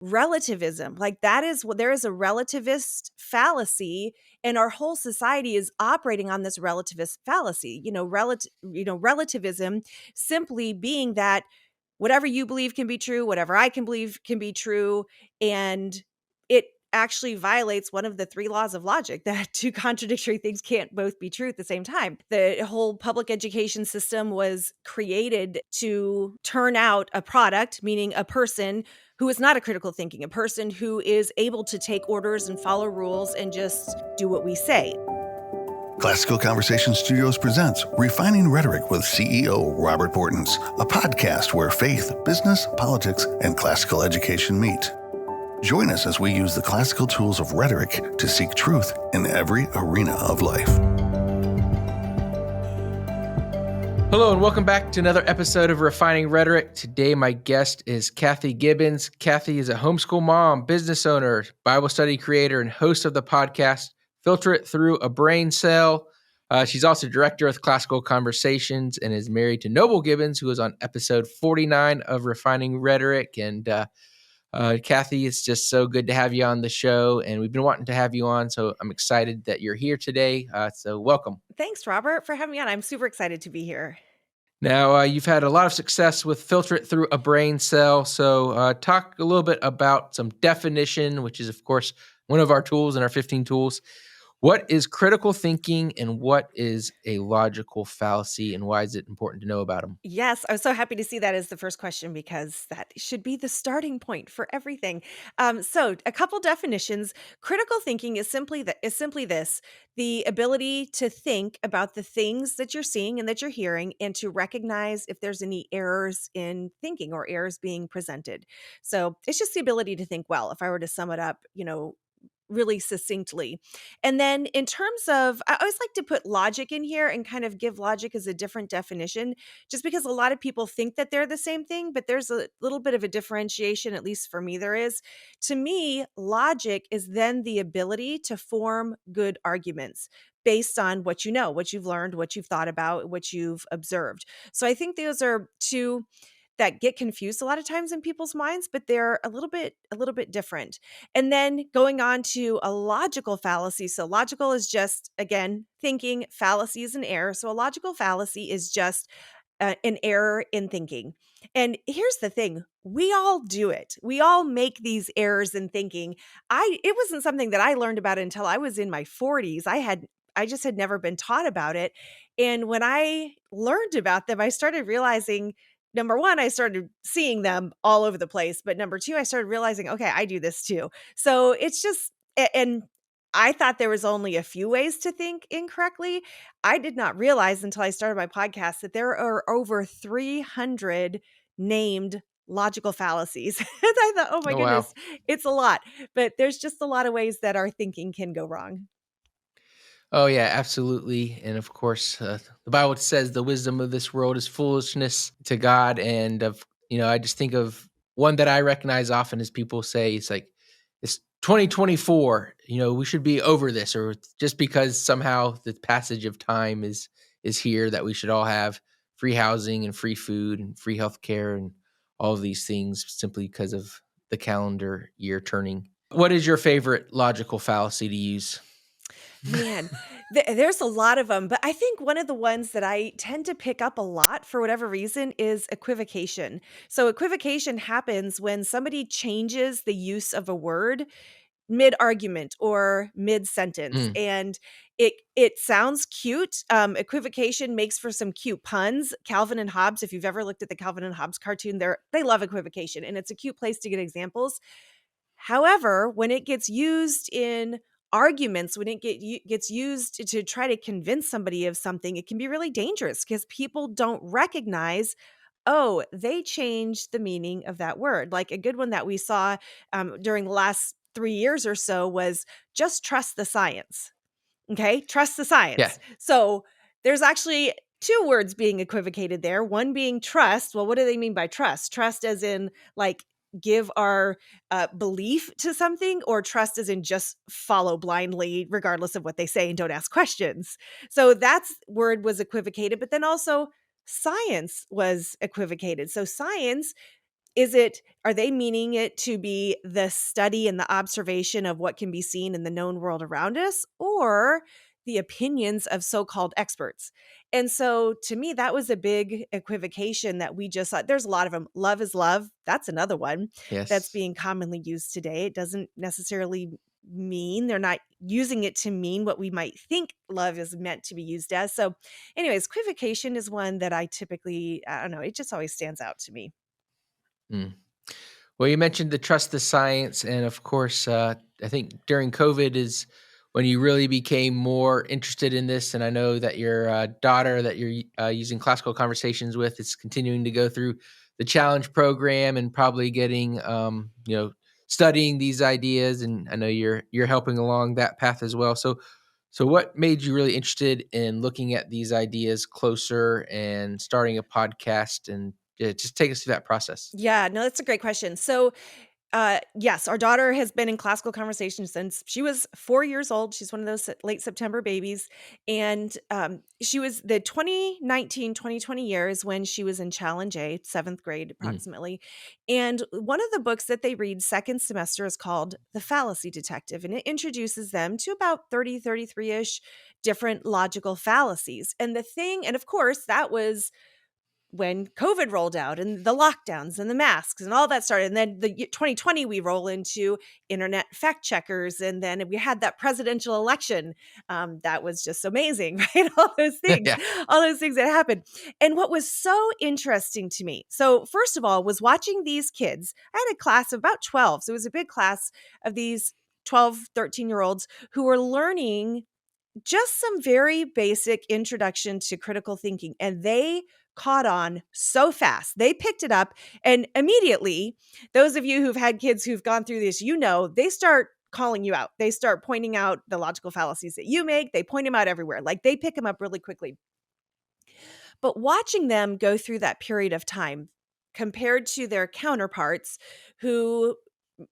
relativism. Like that is what there is a relativist fallacy, and our whole society is operating on this relativist fallacy. Relativism simply being that whatever you believe can be true, whatever I can believe can be true. And it actually violates one of the three laws of logic that two contradictory things can't both be true at the same time. The whole public education system was created to turn out a product, meaning a person who is not a critical thinking, a person who is able to take orders and follow rules and just do what we say. Classical Conversation Studios presents Refining Rhetoric with CEO Robert Bortins, a podcast where faith, business, politics, and classical education meet. Join us as we use the classical tools of rhetoric to seek truth in every arena of life. Hello and welcome back to another episode of Refining Rhetoric. Today my guest is Kathy Gibbens. Kathy is a homeschool mom, business owner, Bible study creator, and host of the podcast Filter It Through a Brain Cell. She's also director of Classical Conversations and is married to Noble Gibbens, who is on episode 49 of Refining Rhetoric. And Kathy, it's just so good to have you on the show, and we've been wanting to have you on, so I'm excited that you're here today. So welcome. Thanks, Robert, for having me on. I'm super excited to be here. Now, you've had a lot of success with Filter It Through a Brain Cell, so talk a little bit about some definition, which is, of course, one of our tools in our 15 tools. What is critical thinking and what is a logical fallacy, and why is it important to know about them? Yes, I was so happy to see that as the first question because that should be the starting point for everything. So, a couple definitions. Critical thinking is simply this: the ability to think about the things that you're seeing and that you're hearing, and to recognize if there's any errors in thinking or errors being presented. So, it's just the ability to think well. If I were to sum it up, really succinctly. And then in terms of, I always like to put logic in here and kind of give logic as a different definition, just because a lot of people think that they're the same thing, but there's a little bit of a differentiation, at least for me there is. To me, logic is then the ability to form good arguments based on what you know, what you've learned, what you've thought about, what you've observed. So I think those are two that get confused a lot of times in people's minds, but they're a little bit different. And then going on to a logical fallacy. So logical is just, again, thinking. Fallacy is an error. So a logical fallacy is just an error in thinking. And here's the thing, we all do it. We all make these errors in thinking. It wasn't something that I learned about until I was in my 40s. I just had never been taught about it. And when I learned about them, I started realizing, number one, I started seeing them all over the place. But number two, I started realizing, okay, I do this too. So it's just, and I thought there was only a few ways to think incorrectly. I did not realize until I started my podcast that there are over 300 named logical fallacies. And I thought, oh my goodness, wow, it's a lot. But there's just a lot of ways that our thinking can go wrong. Oh, yeah, absolutely. And of course, the Bible says the wisdom of this world is foolishness to God. And, I just think of one that I recognize often as people say, it's 2024, we should be over this, or just because somehow the passage of time is here, that we should all have free housing and free food and free healthcare and all of these things simply because of the calendar year turning. What is your favorite logical fallacy to use? Man, there's a lot of them, but I think one of the ones that I tend to pick up a lot for whatever reason is equivocation. So equivocation happens when somebody changes the use of a word mid-argument or mid-sentence, and it sounds cute. Equivocation makes for some cute puns. Calvin and Hobbes, if you've ever looked at the Calvin and Hobbes cartoon, they love equivocation, and it's a cute place to get examples. However, when it gets used in arguments, when it gets used to try to convince somebody of something, it can be really dangerous because people don't recognize, oh, they changed the meaning of that word. Like a good one that we saw during the last 3 years or so was just trust the science. Okay, trust the science. Yeah. So there's actually two words being equivocated there. One being trust. Well, what do they mean by trust? Trust as in like give our belief to something, or trust as in just follow blindly regardless of what they say and don't ask questions. So that word was equivocated, but then also science was equivocated. So science are they meaning it to be the study and the observation of what can be seen in the known world around us, or the opinions of so-called experts? And so to me, that was a big equivocation that we just thought. There's a lot of them. Love is love. That's another one that's Yes. being commonly used today. It doesn't necessarily mean, they're not using it to mean what we might think love is meant to be used as. So anyways, equivocation is one that I don't know, it just always stands out to me. Mm. Well, you mentioned the trust the science, and of course, I think during COVID is when you really became more interested in this. And I know that your daughter that you're using classical conversations with is continuing to go through the challenge program and probably getting, studying these ideas. And I know you're helping along that path as well. So what made you really interested in looking at these ideas closer and starting a podcast? And just take us through that process. Yeah, no, that's a great question. So yes, our daughter has been in classical conversation since she was 4 years old. She's one of those late September babies, and, she was the 2019-2020 years when she was in Challenge A, 7th grade Mm. approximately, and one of the books that they read 2nd semester is called The Fallacy Detective, and it introduces them to about 30, 33-ish different logical fallacies, and of course, that was when COVID rolled out and the lockdowns and the masks and all that started. And then 2020, we roll into internet fact checkers. And then we had that presidential election. That was just amazing, right? Yeah. All those things that happened. And what was so interesting to me, so first of all, was watching these kids. I had a class of about 12. So it was a big class of these 12, 13-year-olds who were learning just some very basic introduction to critical thinking, and they caught on so fast. They picked it up, and immediately, those of you who've had kids who've gone through this, they start calling you out. They start pointing out the logical fallacies that you make. They point them out everywhere. Like, they pick them up really quickly. But watching them go through that period of time compared to their counterparts who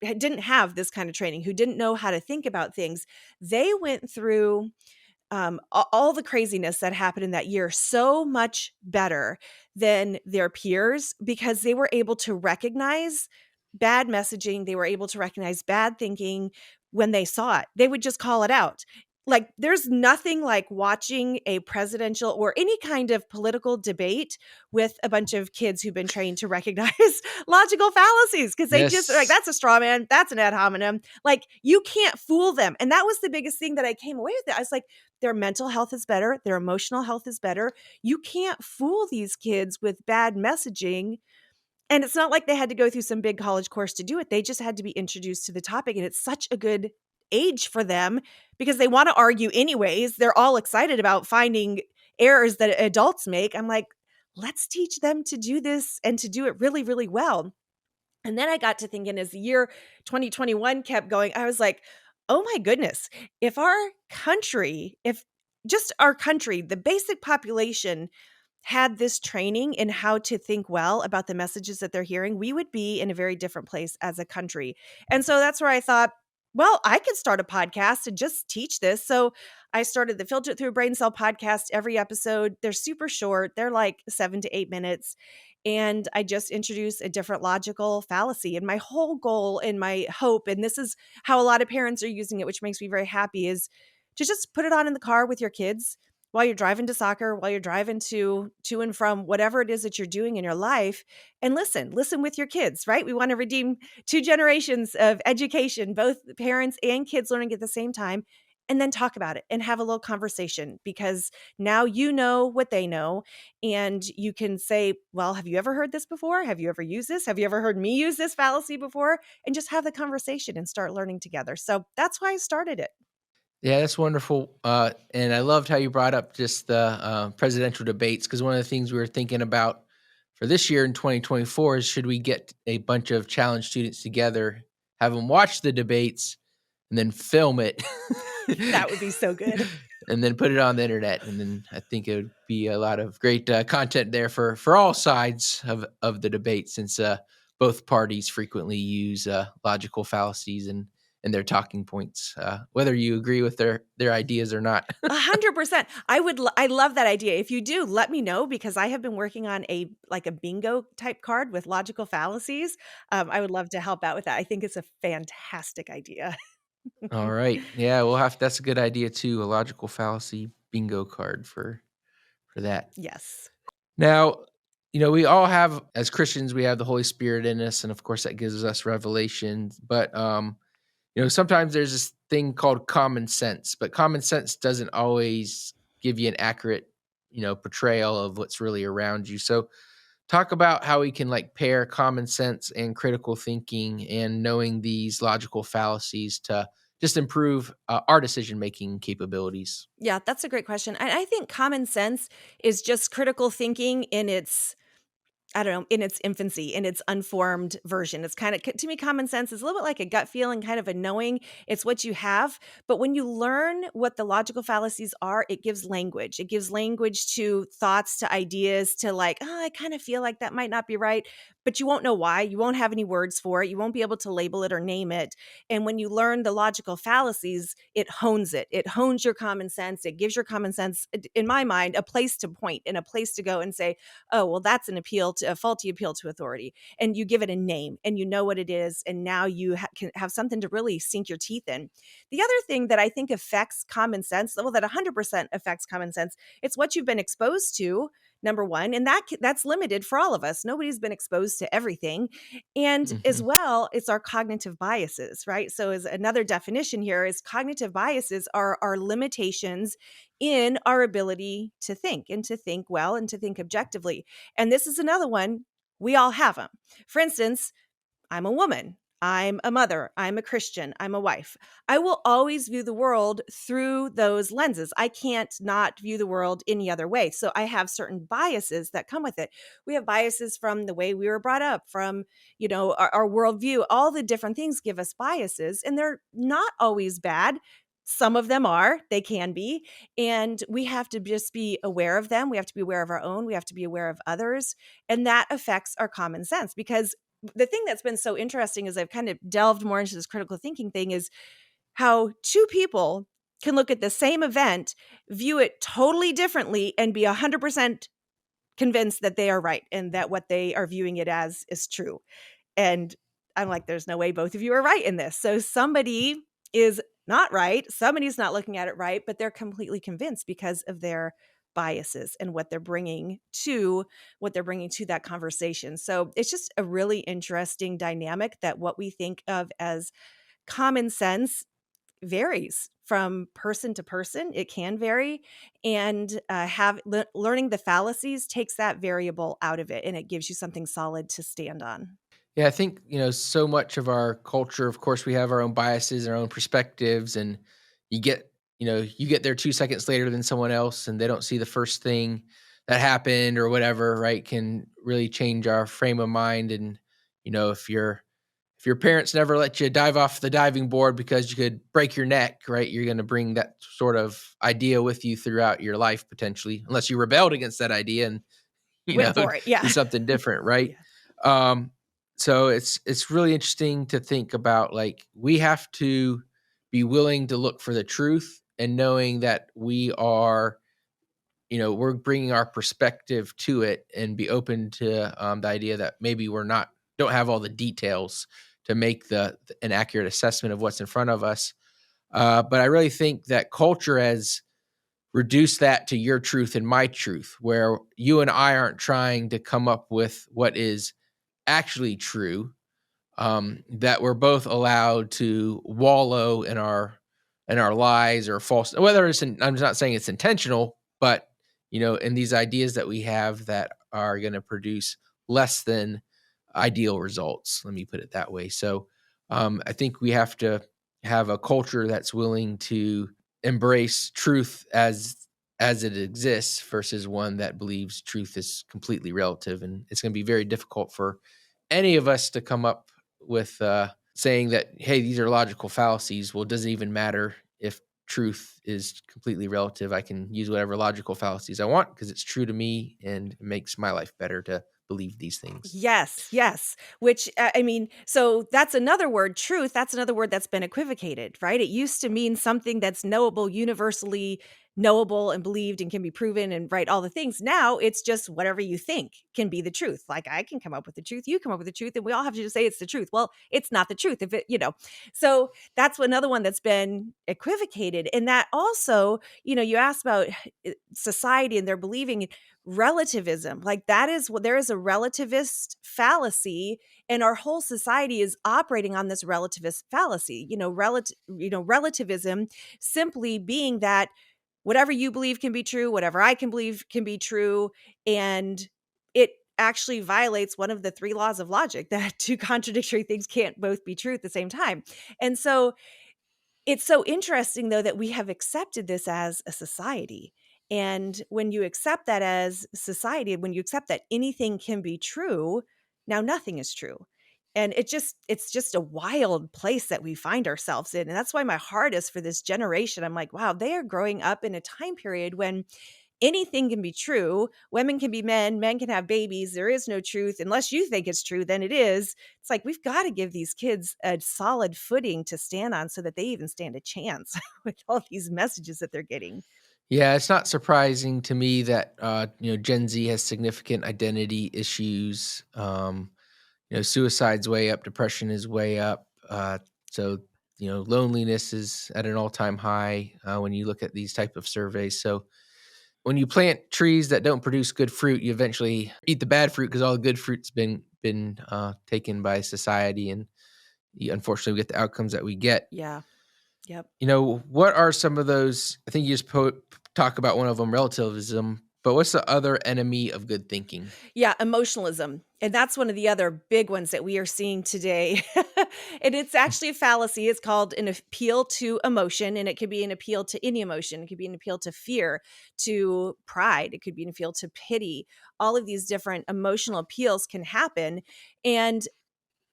didn't have this kind of training, who didn't know how to think about things, they went through all the craziness that happened in that year so much better than their peers, because they were able to recognize bad messaging. They were able to recognize bad thinking when they saw it. They would just call it out. Like, there's nothing like watching a presidential or any kind of political debate with a bunch of kids who've been trained to recognize logical fallacies, because they just are like, Yes. that's a straw man, that's an ad hominem. Like, you can't fool them. And that was the biggest thing that I came away with. I was like, their mental health is better, their emotional health is better. You can't fool these kids with bad messaging. And it's not like they had to go through some big college course to do it. They just had to be introduced to the topic. And it's such a good age for them because they want to argue anyways. They're all excited about finding errors that adults make. I'm like, let's teach them to do this and to do it really, really well. And then I got to thinking, as the year 2021 kept going, I was like, oh my goodness, if just our country, the basic population had this training in how to think well about the messages that they're hearing, we would be in a very different place as a country. And so that's where I thought, well, I could start a podcast and just teach this. So I started the Filter It Through a Brain Cell podcast. Every episode, they're super short. They're like 7 to 8 minutes. And I just introduce a different logical fallacy. And my whole goal and my hope, and this is how a lot of parents are using it, which makes me very happy, is to just put it on in the car with your kids while you're driving to soccer, while you're driving to and from whatever it is that you're doing in your life, and listen with your kids, right? We want to redeem 2 generations of education, both parents and kids learning at the same time, and then talk about it and have a little conversation, because now you know what they know, and you can say, well, have you ever heard this before? Have you ever used this? Have you ever heard me use this fallacy before? And just have the conversation and start learning together. So that's why I started it. Yeah, that's wonderful. And I loved how you brought up just the presidential debates, because one of the things we were thinking about for this year in 2024 is, should we get a bunch of challenge students together, have them watch the debates, and then film it, That would be so good. and then put it on the internet. And then I think it would be a lot of great content there for all sides of the debate, since both parties frequently use logical fallacies and and their talking points, whether you agree with their ideas or not. 100%. I love that idea. If you do, let me know because I have been working on a bingo type card with logical fallacies. I would love to help out with that. I think it's a fantastic idea. All right. Yeah, that's a good idea too. A logical fallacy bingo card for that. Yes. Now, we all have, as Christians, we have the Holy Spirit in us, and of course that gives us revelation. But sometimes there's this thing called common sense, but common sense doesn't always give you an accurate, portrayal of what's really around you. So talk about how we can like pair common sense and critical thinking and knowing these logical fallacies to just improve our decision making capabilities. Yeah, that's a great question. I think common sense is just critical thinking in its I don't know, in its infancy, in its unformed version. It's kind of to me, common sense is a little bit like a gut feeling, kind of a knowing. It's what you have. But when you learn what the logical fallacies are, it gives language. It gives language to thoughts, to ideas, to like, oh, I kind of feel like that might not be right. But you won't know why. You won't have any words for it. You won't be able to label it or name it. And when you learn the logical fallacies, it hones it. It hones your common sense. It gives your common sense, in my mind, a place to point and a place to go and say, oh, well, that's a faulty appeal to authority. And you give it a name and you know what it is. And now you can have something to really sink your teeth in. The other thing that I think affects common sense, well, that 100% affects common sense, it's what you've been exposed to. Number one, and that's limited for all of us. Nobody's been exposed to everything. And as Hmm. well, it's our cognitive biases, right? So as another definition here is cognitive biases are our limitations in our ability to think and to think well and to think objectively. And this is another one. We all have them. For instance, I'm a woman. I'm a mother. I'm a Christian. I'm a wife. I will always view the world through those lenses. I can't not view the world any other way. So I have certain biases that come with it. We have biases from the way we were brought up, from, our worldview. All the different things give us biases, and they're not always bad. Some of them are, they can be. And we have to just be aware of them. We have to be aware of our own. We have to be aware of others. And that affects our common sense because the thing that's been so interesting as I've kind of delved more into this critical thinking thing is how two people can look at the same event, view it totally differently, and be 100% convinced that they are right and that what they are viewing it as is true. And I'm like, there's no way both of you are right in this. So somebody is not right. Somebody's not looking at it right, but they're completely convinced because of their biases and what they're bringing to that conversation. So it's just a really interesting dynamic that what we think of as common sense varies from person to person. It can vary, and learning the fallacies takes that variable out of it, and it gives you something solid to stand on. Yeah, I think, so much of our culture, of course, we have our own biases, our own perspectives, and you get there 2 seconds later than someone else and they don't see the first thing that happened or whatever, right? Can really change our frame of mind. And, if your parents never let you dive off the diving board because you could break your neck, right? You're going to bring that sort of idea with you throughout your life potentially, unless you rebelled against that idea and Went for it. Yeah. do something different, right? Yeah. Um, so it's really interesting to think about, like, we have to be willing to look for the truth and knowing that we're bringing our perspective to it and be open to the idea that maybe don't have all the details to make an accurate assessment of what's in front of us. But I really think that culture has reduce that to your truth and my truth, where you and I aren't trying to come up with what is actually true, that we're both allowed to wallow in our lies or false, whether I'm not saying it's intentional, but in these ideas that we have that are going to produce less than ideal results. Let me put it that way. So I think we have to have a culture that's willing to embrace truth as it exists versus one that believes truth is completely relative. And it's going to be very difficult for any of us to come up with saying that, hey, these are logical fallacies. Well, it doesn't even matter if truth is completely relative. I can use whatever logical fallacies I want because it's true to me and it makes my life better to believe these things. Yes, yes. Which, I mean, so that's another word, truth. That's another word that's been equivocated, right? It used to mean something that's knowable, universally knowable and believed and can be proven and right, all the things. Now it's just whatever you think can be the truth. Like I can come up with the truth, you come up with the truth, and we all have to just say it's the truth. Well, it's not the truth if it. So that's another one that's been equivocated. And that also, you asked about society and their believing relativism, like that is what there is a relativist fallacy, and our whole society is operating on this relativist fallacy. Relativism simply being that whatever you believe can be true, whatever I can believe can be true, and it actually violates one of the three laws of logic, that two contradictory things can't both be true at the same time. And so it's so interesting, though, that we have accepted this as a society. And when you accept that as society, when you accept that anything can be true, now nothing is true. And it's just a wild place that we find ourselves in. And that's why my heart is for this generation. I'm like, wow, they are growing up in a time period when anything can be true. Women can be men, men can have babies. There is no truth. Unless you think it's true, then it is. It's like we've got to give these kids a solid footing to stand on so that they even stand a chance with all these messages that they're getting. Yeah, it's not surprising to me that Gen Z has significant identity issues. Suicide's way up, depression is way up. So loneliness is at an all-time high when you look at these type of surveys. So when you plant trees that don't produce good fruit, you eventually eat the bad fruit because all the good fruit's been taken by society, and unfortunately we get the outcomes that we get. Yeah. Yep. What are some of those? I think you just talk about one of them, relativism. But what's the other enemy of good thinking? Yeah, emotionalism. And that's one of the other big ones that we are seeing today. And it's actually a fallacy. It's called an appeal to emotion, and it could be an appeal to any emotion. It could be an appeal to fear, to pride. It could be an appeal to pity. All of these different emotional appeals can happen. And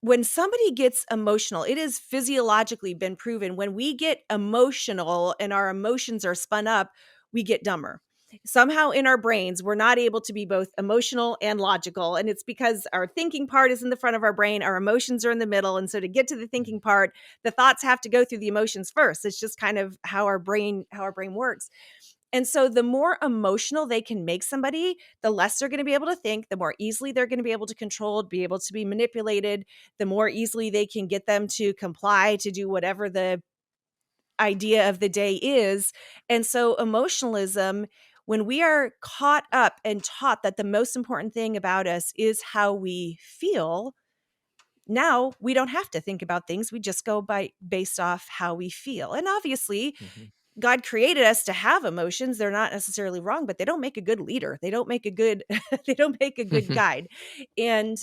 when somebody gets emotional, it has physiologically been proven when we get emotional and our emotions are spun up, we get dumber. Somehow in our brains, we're not able to be both emotional and logical. And it's because our thinking part is in the front of our brain, our emotions are in the middle. And so to get to the thinking part, the thoughts have to go through the emotions first. It's just kind of how our brain works. And so the more emotional they can make somebody, the less they're going to be able to think, the more easily they're going to be able to control, be able to be manipulated, the more easily they can get them to comply, to do whatever the idea of the day is. And so emotionalism, when we are caught up and taught that the most important thing about us is how we feel, now we don't have to think about things. We just go based off how we feel. And obviously, God created us to have emotions. They're not necessarily wrong, but they don't make a good leader. They don't make a good they don't make a good guide. And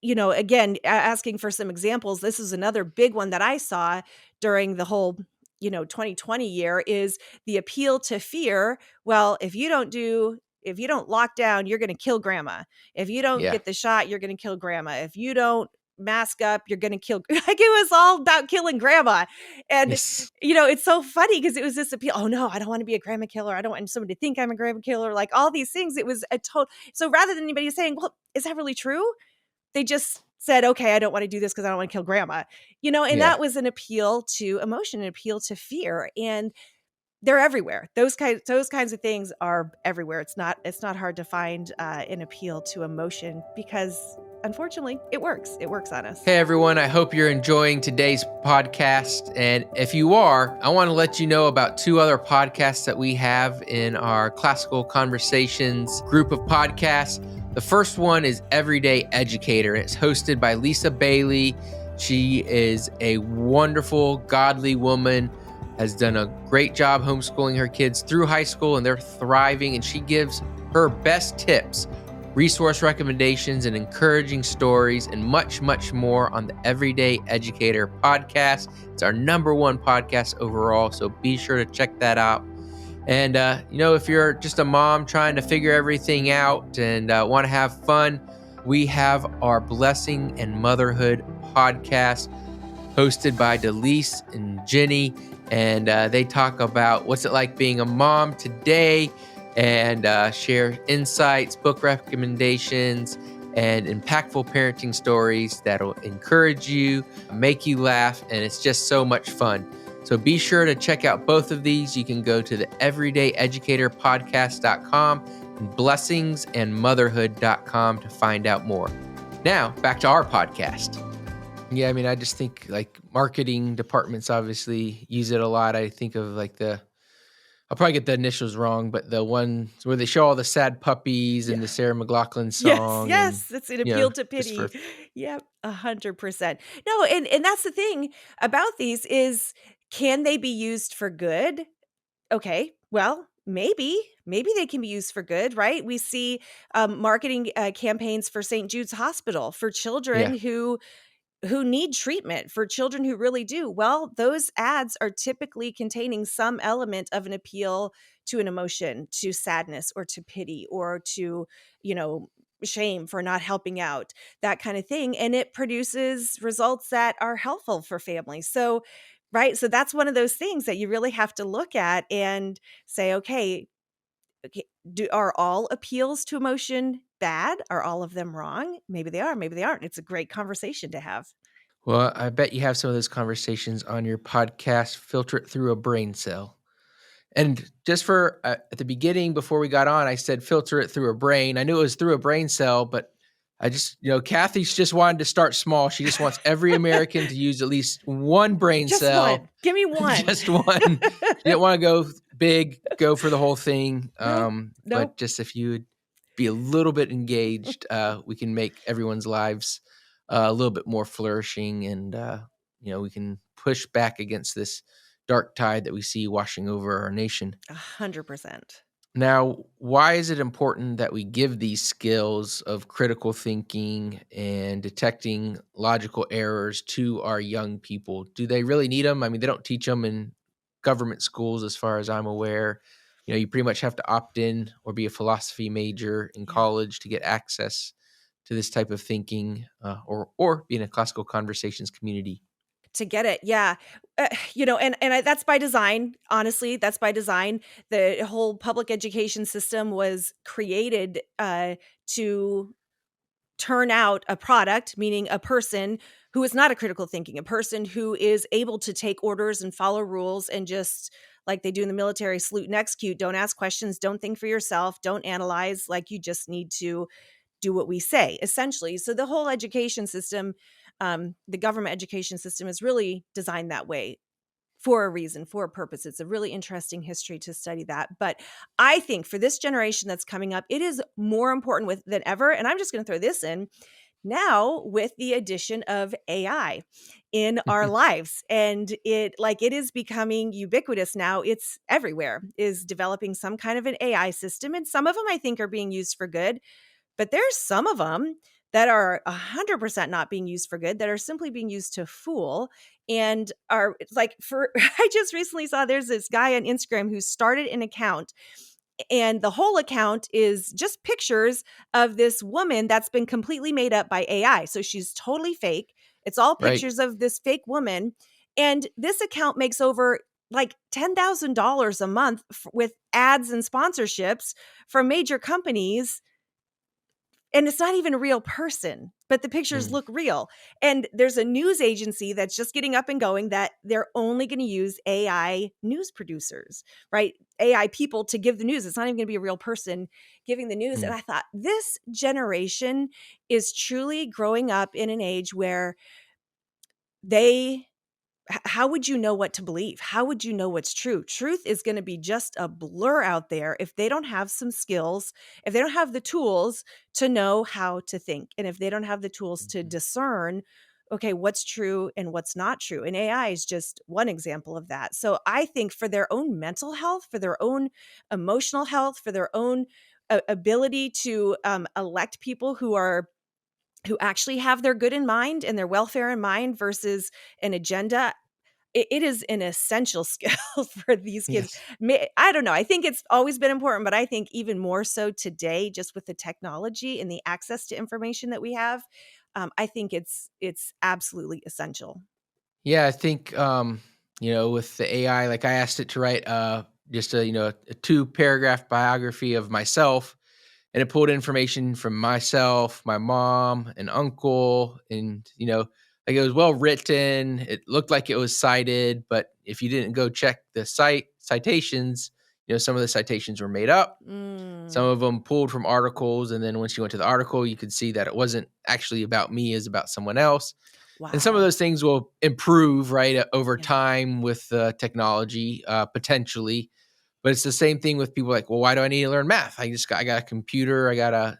again, asking for some examples, this is another big one that I saw during the whole 2020 year, is the appeal to fear. Well, if you don't lock down, you're going to kill grandma. If you don't Yeah. get the shot, you're going to kill grandma. If you don't mask up, you're going to kill. Like it was all about killing grandma. And, Yes. it's so funny because it was this appeal. Oh no, I don't want to be a grandma killer. I don't want somebody to think I'm a grandma killer. Like all these things. It was a total. So rather than anybody saying, well, is that really true? They just said, okay, I don't want to do this because I don't want to kill grandma, and Yeah. that was an appeal to emotion, an appeal to fear. And they're everywhere. Those kinds of things are everywhere. It's not hard to find an appeal to emotion because unfortunately it works. It works on us. Hey everyone, I hope you're enjoying today's podcast. And if you are, I want to let you know about two other podcasts that we have in our Classical Conversations group of podcasts. The first one is Everyday Educator. It's hosted by Lisa Bailey. She is a wonderful, godly woman, has done a great job homeschooling her kids through high school, and they're thriving. And she gives her best tips, resource recommendations, and encouraging stories, and much, much more on the Everyday Educator podcast. It's our number one podcast overall, so be sure to check that out. And, if you're just a mom trying to figure everything out and want to have fun, we have our Blessing and Motherhood podcast hosted by Delise and Jenny. And they talk about what's it like being a mom today, and share insights, book recommendations, and impactful parenting stories that'll encourage you, make you laugh, and it's just so much fun. So be sure to check out both of these. You can go to the everydayeducatorpodcast.com and blessingsandmotherhood.com to find out more. Now, back to our podcast. Yeah, I mean, I just think like marketing departments obviously use it a lot. I think of like I'll probably get the initials wrong, but the one where they show all the sad puppies and Yeah. the Sarah McLachlan Yes, song and, yes, it's an appeal to just for, pity. Yep, 100%. No, and that's the thing about these is, can they be used for good? Okay, well, maybe they can be used for good, right? We see, marketing, campaigns for St. Jude's Hospital for yeah, children who need treatment, for children who really do. Well, those ads are typically containing some element of an appeal to an emotion, to sadness or to pity or to, you know, shame for not helping out, that kind of thing. And it produces results that are helpful for families. So, right. So that's one of those things that you really have to look at and say, okay, are all appeals to emotion bad? Are all of them wrong? Maybe they are, maybe they aren't. It's a great conversation to have. well, I bet you have some of those conversations on your podcast, Filter It Through a Brain Cell. And just for at the beginning, before we got on, I said filter it through a brain. I knew it was through a brain cell, but I just, Kathy's just wanted to start small. She just wants every American to use at least one brain Just cell, one. Give me one. just one. She didn't want to go big, go for the whole thing. Nope. But Nope. just if you would be a little bit engaged, we can make everyone's lives a little bit more flourishing, and we can push back against this dark tide that we see washing over our nation. 100%. Now, why is it important that we give these skills of critical thinking and detecting logical errors to our young people? Do they really need them? I mean, they don't teach them in government schools, as far as I'm aware. You pretty much have to opt in or be a philosophy major in Yeah. college to get access to this type of thinking, or be in a classical conversations community. To get it, yeah. That's by design, honestly, that's by design. The whole public education system was created, to turn out a product, meaning a person who is not a critical thinking, a person who is able to take orders and follow rules and just like they do in the military, salute and execute, don't ask questions, don't think for yourself, don't analyze, like you just need to do what we say, essentially. So the whole education system, the government education system is really designed that way for a reason, for a purpose. It's a really interesting history to study that. But I think for this generation that's coming up, it is more important than ever. And I'm just going to throw this in now with the addition of AI in our lives. And it is becoming ubiquitous now. It's everywhere, is developing some kind of an AI system. And some of them I think are being used for good, but there's some of them that are 100% not being used for good, that are simply being used to fool and are like for I just recently saw there's this guy on Instagram who started an account, and the whole account is just pictures of this woman that's been completely made up by AI. So she's totally fake. It's all Right. pictures of this fake woman, and this account makes over like $10,000 a month with ads and sponsorships from major companies, and it's not even a real person, but the pictures Mm, look real. And there's a news agency that's just getting up and going that they're only going to use AI news producers, right? AI people to give the news. It's not even going to be a real person giving the news. And mm, I thought this generation is truly growing up in an age where they how would you know what to believe? How would you know what's true? Truth is going to be just a blur out there if they don't have some skills, if they don't have the tools to know how to think, and if they don't have the tools to mhm. discern, okay, what's true and what's not true. And AI is just one example of that. So I think for their own mental health, for their own emotional health, for their own ability to elect people who actually have their good in mind and their welfare in mind versus an agenda, it is an essential skill for these kids. Yes. I don't know. I think it's always been important, but I think even more so today, just with the technology and the access to information that we have, I think it's absolutely essential. Yeah, I think with the AI, like I asked it to write just a 2-paragraph biography of myself, and it pulled information from myself, my mom, and uncle, and like it was well written. It looked like it was cited, but if you didn't go check the citations, some of the citations were made up. Some Mm, of them pulled from articles, and then once you went to the article, you could see that it wasn't actually about me; it's about someone else. And some of wow. those things will improve, right, over Yeah. time with technology, potentially. But it's the same thing with people like, well, why do I need to learn math? I got a computer, I got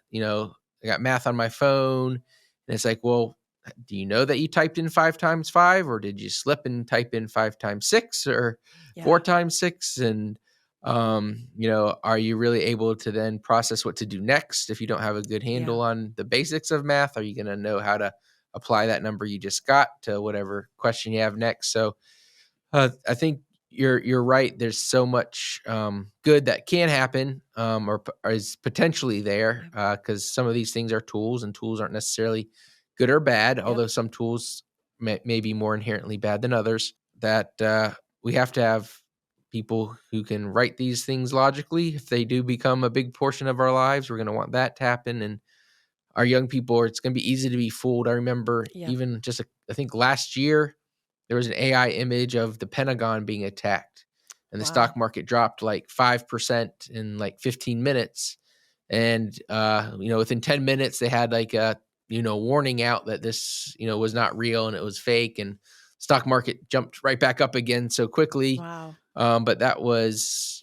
math on my phone. And it's like, well, do you know that you typed in 5 times 5, or did you slip and type in 5 times 6 or Yeah. 4 times 6? And are you really able to then process what to do next? If you don't have a good Yeah. handle on the basics of math, are you going to know how to apply that number you just got to whatever question you have next? So I think you're right. There's so much good that can happen, or is potentially there, Yep. because some of these things are tools, and tools aren't necessarily good or bad. Yep. Although some tools may be more inherently bad than others. That we have to have people who can write these things logically. If they do become a big portion of our lives, we're going to want that to happen. And our young people, it's going to be easy to be fooled. I remember Yep. even I think last year, there was an AI image of the Pentagon being attacked, and the Wow. stock market dropped like 5% in like 15 minutes. And, within 10 minutes, they had like a, warning out that this, was not real and it was fake. And stock market jumped right back up again so quickly. Wow. But that was,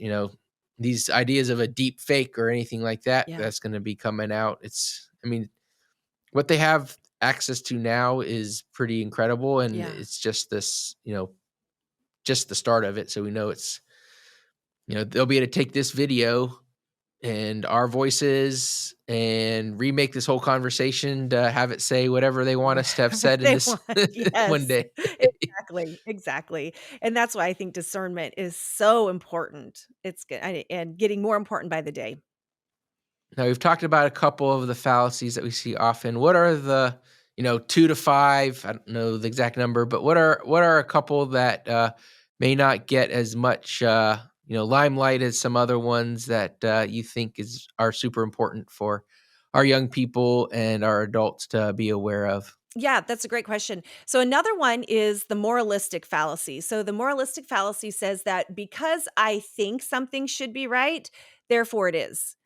these ideas of a deep fake or anything like that, Yeah. that's going to be coming out. I mean, what they have access to now is pretty incredible. And Yeah. it's just this, just the start of it. So we know they'll be able to take this video and our voices and remake this whole conversation to have it say whatever they want us to have Whatever said in they this want. one Yes. day. Exactly. Exactly. And that's why I think discernment is so important. It's good and getting more important by the day. Now we've talked about a couple of the fallacies that we see often. What are the 2 to 5? I don't know the exact number, but what are a couple that may not get as much limelight as some other ones that you think are super important for our young people and our adults to be aware of? Yeah, that's a great question. So another one is the moralistic fallacy. So the moralistic fallacy says that because I think something should be right, therefore it is.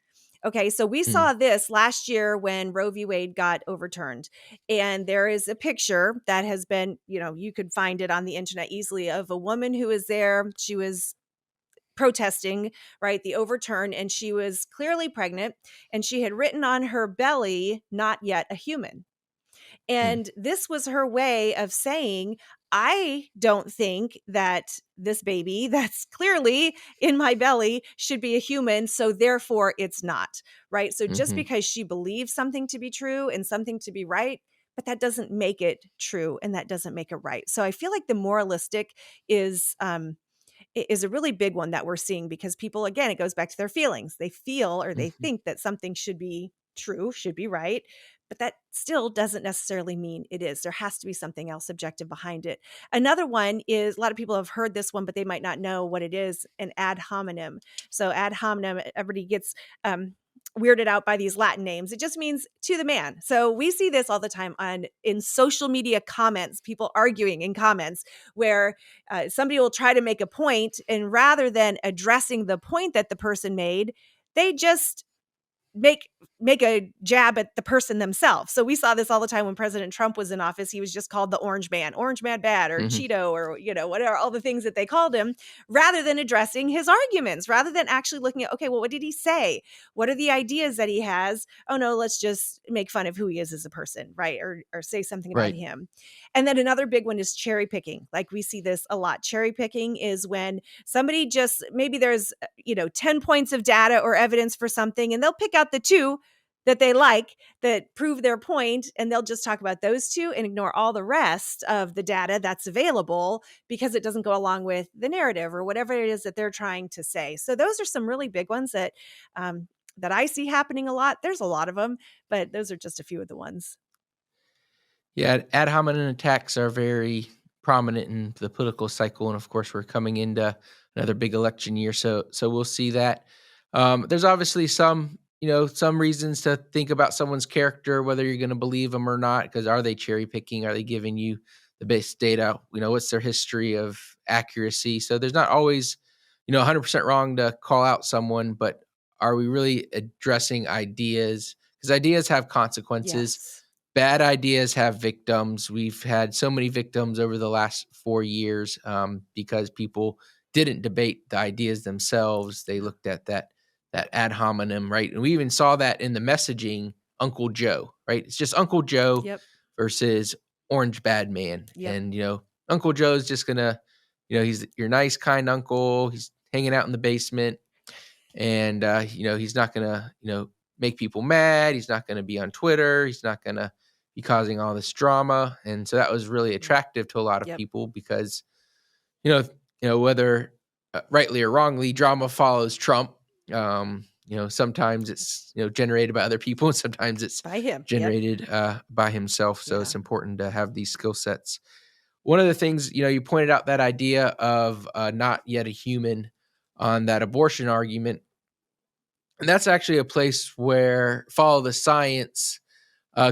Okay, so we Mm, saw this last year when Roe v. Wade got overturned. And there is a picture that has been, you could find it on the internet easily of a woman who was there. She was protesting, right, the overturn, and she was clearly pregnant. And she had written on her belly, not yet a human. mm, And this was her way of saying, I don't think that this baby that's clearly in my belly should be a human. So therefore, it's not. Right. So just mhm. because she believes something to be true and something to be right, but that doesn't make it true and that doesn't make it right. So I feel like the moralistic is is a really big one that we're seeing because people, again, it goes back to their feelings. They feel or they Mhm. think that something should be true, should be right, but that still doesn't necessarily mean it is. There has to be something else objective behind it. Another one is a lot of people have heard this one, but they might not know what it is, an ad hominem. So, ad hominem, everybody gets weirded out by these Latin names. It just means to the man. So we see this all the time in social media comments, people arguing in comments where somebody will try to make a point, and rather than addressing the point that the person made, they just make make a jab at the person themselves. So we saw this all the time when President Trump was in office. He was just called the orange man bad, or Mhm. Cheeto, or whatever, all the things that they called him, rather than addressing his arguments, rather than actually looking at, okay, well, what did he say? What are the ideas that he has? Oh no, let's just make fun of who he is as a person, right? Or say something about Right. him. And then another big one is cherry picking. Like we see this a lot. Cherry picking is when somebody just, maybe there's 10 points of data or evidence for something, and they'll pick out the two that they like that prove their point, and they'll just talk about those two and ignore all the rest of the data that's available because it doesn't go along with the narrative or whatever it is that they're trying to say. So those are some really big ones that I see happening a lot. There's a lot of them, but those are just a few of the ones. Yeah, ad hominem attacks are very prominent in the political cycle, and of course, we're coming into another big election year, so we'll see that. There's obviously some reasons to think about someone's character, whether you're going to believe them or not, because are they cherry picking? Are they giving you the base data? What's their history of accuracy? So there's not always 100% wrong to call out someone, but are we really addressing ideas? Because ideas have consequences. Yes. Bad ideas have victims. We've had so many victims over the last 4 years because people didn't debate the ideas themselves. They looked at that ad hominem, right? And we even saw that in the messaging, Uncle Joe, right? It's just Uncle Joe Yep. versus Orange Bad Man. Yep. And Uncle Joe's just gonna, he's your nice, kind uncle. He's hanging out in the basement, and he's not gonna, make people mad. He's not gonna be on Twitter. He's not gonna be causing all this drama. And so that was really Yep. attractive to a lot of Yep. people because, whether rightly or wrongly, drama follows Trump. Sometimes it's generated by other people, and sometimes it's By him. Yep. generated by himself. So Yeah. it's important to have these skill sets. One of the things, you pointed out that idea of not yet a human on that abortion argument. And that's actually a place where follow the science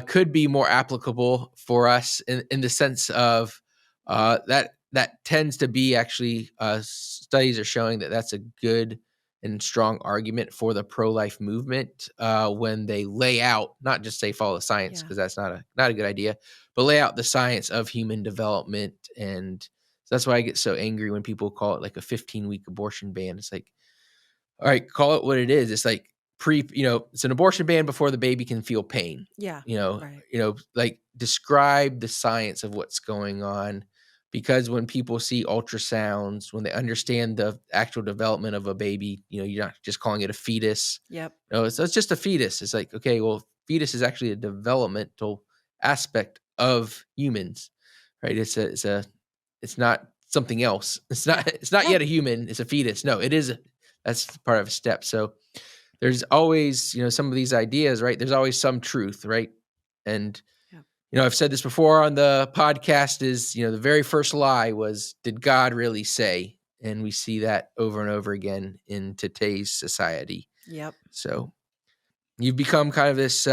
could be more applicable for us in the sense of that tends to be actually studies are showing that that's a good and strong argument for the pro-life movement when they lay out, not just say follow the science, Yeah. because that's not a good idea, but lay out the science of human development. And so that's why I get so angry when people call it like a 15-week abortion ban. It's like, all right, call it what it is. It's like it's an abortion ban before the baby can feel pain. Yeah. Right. Like describe the science of what's going on, because when people see ultrasounds, when they understand the actual development of a baby, you're not just calling it a fetus. Yep. No, it's just a fetus. It's like, okay, well, fetus is actually a developmental aspect of humans, right? It's not something else. It's not Yeah. yet a human. It's a fetus. No, it is. That's part of a step. So there's always, some of these ideas, right? There's always some truth, right? And, Yeah. I've said this before on the podcast is, the very first lie was, did God really say? And we see that over and over again in today's society. Yep. So you've become kind of this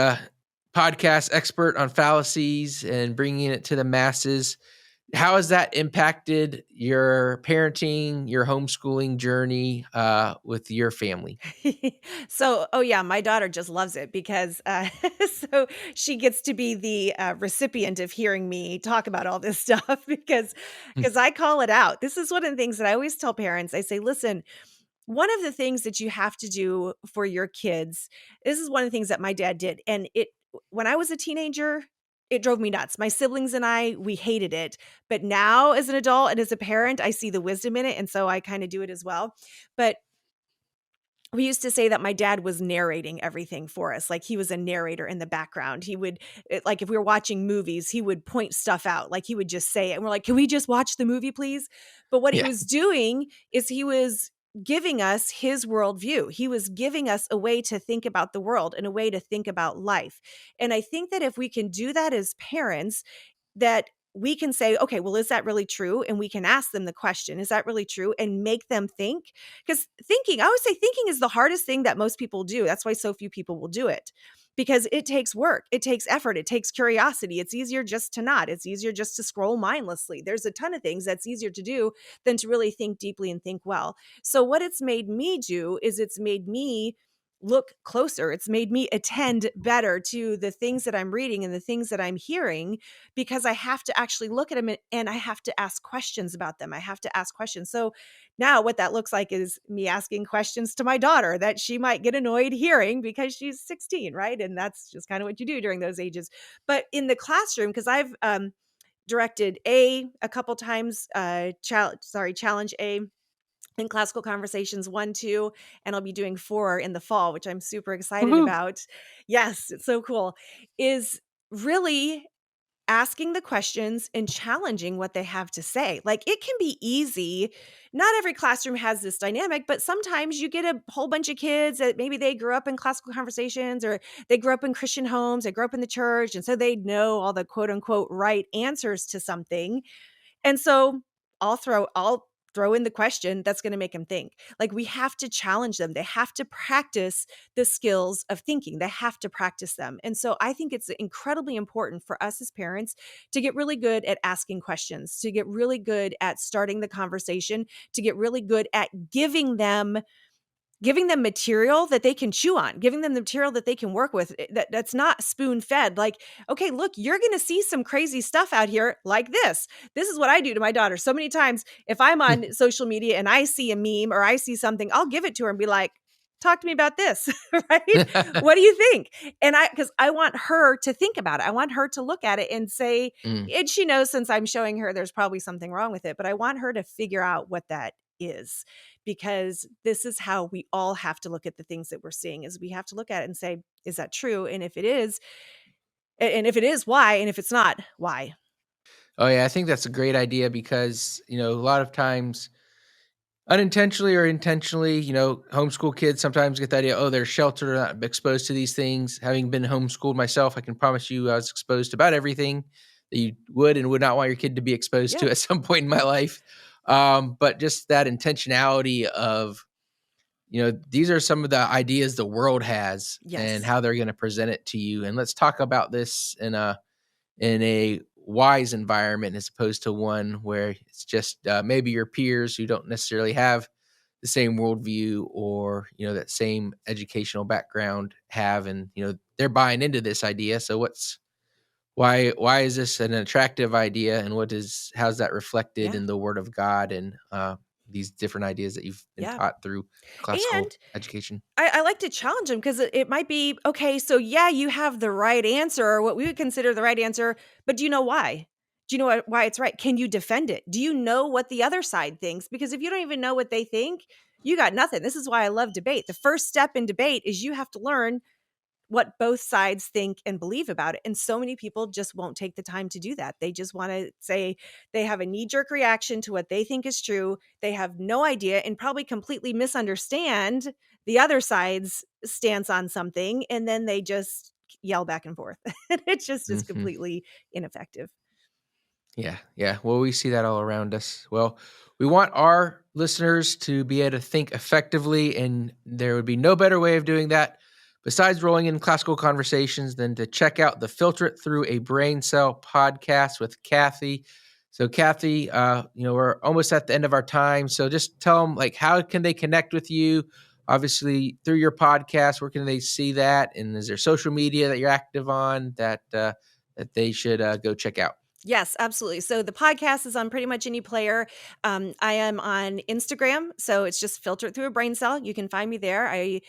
podcast expert on fallacies and bringing it to the masses. How has that impacted your parenting, your homeschooling journey with your family? Oh yeah, my daughter just loves it because so she gets to be the recipient of hearing me talk about all this stuff because I call it out. This is one of the things that I always tell parents. I say, listen, one of the things that you have to do for your kids, this is one of the things that my dad did. And when I was a teenager, it drove me nuts. My siblings and we hated it. But now as an adult and as a parent, I see the wisdom in it. And so I kind of do it as well. But we used to say that my dad was narrating everything for us. Like he was a narrator in the background. Like if we were watching movies, he would point stuff out. Like he would just say it. And we're like, can we just watch the movie, please? But what he Yeah. was doing is he was giving us his worldview. He was giving us a way to think about the world and a way to think about life. And I think that if we can do that as parents, that we can say, okay, well, is that really true? And we can ask them the question, is that really true? And make them think. Because I always say thinking is the hardest thing that most people do. That's why so few people will do it, because it takes work, it takes effort, it takes curiosity. It's easier just to not. It's easier just to scroll mindlessly. There's a ton of things that's easier to do than to really think deeply and think well. So what it's made me do is it's made me look closer. It's made me attend better to the things that I'm reading and the things that I'm hearing, because I have to actually look at them and I have to ask questions about them. I have to ask questions. So now what that looks like is me asking questions to my daughter that she might get annoyed hearing because she's 16, right? And that's just kind of what you do during those ages. But in the classroom, because I've directed a couple times, challenge A in classical conversations 1, 2, and I'll be doing 4 in the fall, which I'm super excited Woohoo. about. Yes, it's so cool. Is really asking the questions and challenging what they have to say. Like it can be easy. Not every classroom has this dynamic, but sometimes you get a whole bunch of kids that maybe they grew up in classical conversations or they grew up in Christian homes, they grew up in the church, and so they know all the quote unquote right answers to something. And so I'll throw in the question that's going to make them think. Like, we have to challenge them. They have to practice the skills of thinking. They have to practice them. And so I think it's incredibly important for us as parents to get really good at asking questions, to get really good at starting the conversation, to get really good at giving them material that they can chew on, giving them the material that they can work with, that's not spoon fed. Like, okay, look, you're going to see some crazy stuff out here like this. This is what I do to my daughter. So many times, if I'm on social media and I see a meme or I see something, I'll give it to her and be like, talk to me about this, right? What do you think? Because I want her to think about it. I want her to look at it and say, Mm. and she knows since I'm showing her there's probably something wrong with it, but I want her to figure out what that is, because this is how we all have to look at the things that we're seeing. Is we have to look at it and say, is that true? And if it is, why? And if it's not, why? Oh yeah, I think that's a great idea because, a lot of times unintentionally or intentionally, homeschool kids sometimes get the idea, oh, they're sheltered or not exposed to these things. Having been homeschooled myself, I can promise you I was exposed to about everything that you would and would not want your kid to be exposed Yeah. to at some point in my life. But just that intentionality of, these are some of the ideas the world has and Yes. how they're going to present it to you. And let's talk about this in a wise environment as opposed to one where it's just maybe your peers who don't necessarily have the same worldview or that same educational background have, and they're buying into this idea. So why is this an attractive idea, and how's that reflected Yeah. in the Word of God and these different ideas that you've been Yeah. taught through classical And education? I like to challenge them because it might be, okay, so yeah, you have the right answer, or what we would consider the right answer, but do you know why? Do you know why it's right? Can you defend it? Do you know what the other side thinks? Because if you don't even know what they think, you got nothing. This is why I love debate. The first step in debate is you have to learn what both sides think and believe about it. And so many people just won't take the time to do that. They just want to say they have a knee-jerk reaction to what they think is true. They have no idea and probably completely misunderstand the other side's stance on something. And then they just yell back and forth. And it just is Hmm. completely ineffective. Yeah, yeah. Well, we see that all around us. Well, we want our listeners to be able to think effectively, and there would be no better way of doing that besides rolling in classical conversations than to check out the Filter It Through a Brain Cell podcast with Kathy. So, Kathy, we're almost at the end of our time. So, just tell them, like, how can they connect with you? Obviously, through your podcast, where can they see that? And is there social media that you're active on that they should go check out? Yes, absolutely. So the podcast is on pretty much any player. I am on Instagram, so it's just filtered through a brain cell. You can find me there. I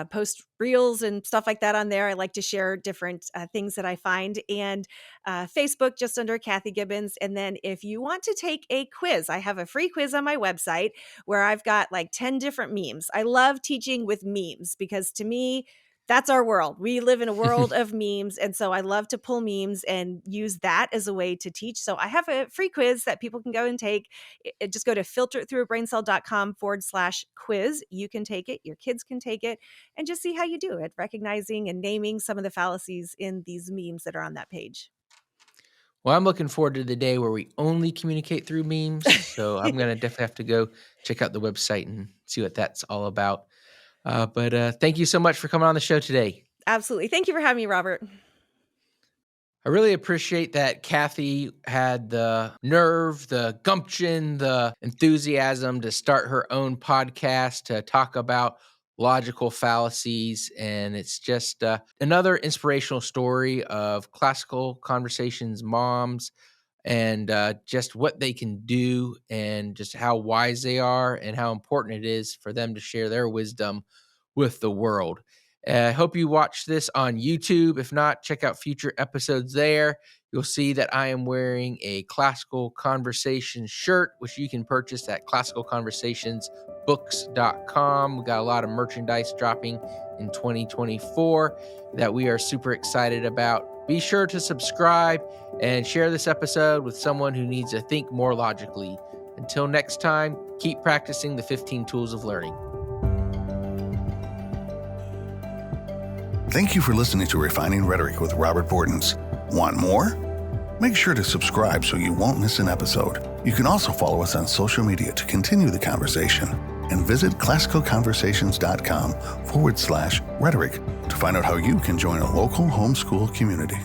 post reels and stuff like that on there. I like to share different things that I find, and Facebook just under Kathy Gibbens. And then if you want to take a quiz, I have a free quiz on my website where I've got like 10 different memes. I love teaching with memes because to me, that's our world. We live in a world of memes. And so I love to pull memes and use that as a way to teach. So I have a free quiz that people can go and take. Just go to filteritthroughabraincell.com/quiz. You can take it. Your kids can take it and just see how you do at recognizing and naming some of the fallacies in these memes that are on that page. Well, I'm looking forward to the day where we only communicate through memes. So I'm going to definitely have to go check out the website and see what that's all about. But thank you so much for coming on the show today. Absolutely. Thank you for having me, Robert. I really appreciate that Kathy had the nerve, the gumption, the enthusiasm to start her own podcast to talk about logical fallacies. And it's just another inspirational story of classical conversations moms and just what they can do and just how wise they are and how important it is for them to share their wisdom with the world. I hope you watch this on YouTube. If not, check out future episodes there. You'll see that I am wearing a Classical Conversations shirt, which you can purchase at classicalconversationsbooks.com. We got a lot of merchandise dropping in 2024 that we are super excited about. Be sure to subscribe and share this episode with someone who needs to think more logically. Until next time, keep practicing the 15 tools of learning. Thank you for listening to Refining Rhetoric with Robert Bortins. Want more? Make sure to subscribe so you won't miss an episode. You can also follow us on social media to continue the conversation and visit classicalconversations.com/rhetoric to find out how you can join a local homeschool community.